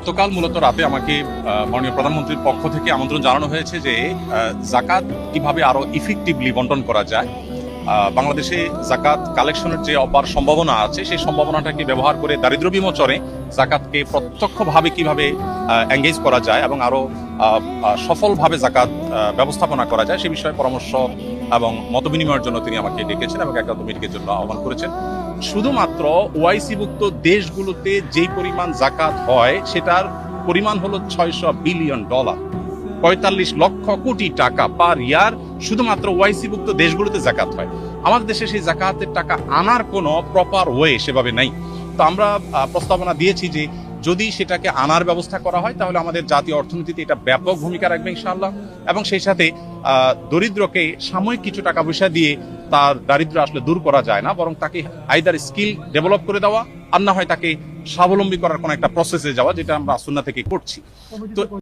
গতকাল মূলত রাতে আমাকে মাননীয় প্রধানমন্ত্রীর পক্ষ থেকে আমন্ত্রণ জানানো হয়েছে যে জাকাত কিভাবে আরো ইফেক্টিভলি বন্টন করা যায়। বাংলাদেশে জাকাত কালেকশনের যে অপার সম্ভাবনা আছে সেই সম্ভাবনাটাকে ব্যবহার করে দারিদ্র্য বিমোচনে জাকাতকে প্রত্যক্ষভাবে কিভাবে এঙ্গেজ করা যায় এবং আরো সফলভাবে জাকাত ব্যবস্থাপনা করা যায় সে বিষয়ে পরামর্শ এবং মত বিনিময়ের জন্য তিনি আমাকে ডেকেছেন এবং একান্ত মিটিংয়ের জন্য আহ্বান করেছেন। শুধুমাত্র ওআইসি-ভুক্ত দেশগুলোতে যেই পরিমাণ জাকাত হয় সেটার পরিমাণ হলো $600 বিলিয়ন, 45 লক্ষ কোটি টাকা পার ইয়ার শুধুমাত্র ওআইসি-ভুক্ত দেশগুলোতে জাকাত হয়। আমাদের দেশে সেই জাকাতের টাকা আনার কোনো প্রপার ওয়ে সেভাবে নাই। তো আমরা প্রস্তাবনা দিয়েছি যে যদি সেটাকে আনার ব্যবস্থা করা হয় তাহলে আমাদের জাতীয় অর্থনীতিতে এটা ব্যাপক ভূমিকা রাখবে ইনশাআল্লাহ, এবং সেই সাথে দরিদ্রকে সাময়িক কিছু টাকা পয়সা দিয়ে তার দারিদ্র্য আসলে দূর করা যায় না, বরং তাকে আইদার স্কিল ডেভেলপ করে দেওয়া আর না হয় তাকে স্বাবলম্বী করার কোনো একটা প্রসেসে যাওয়া, যেটা আমরা সুন্নাহ থেকে করছি। তো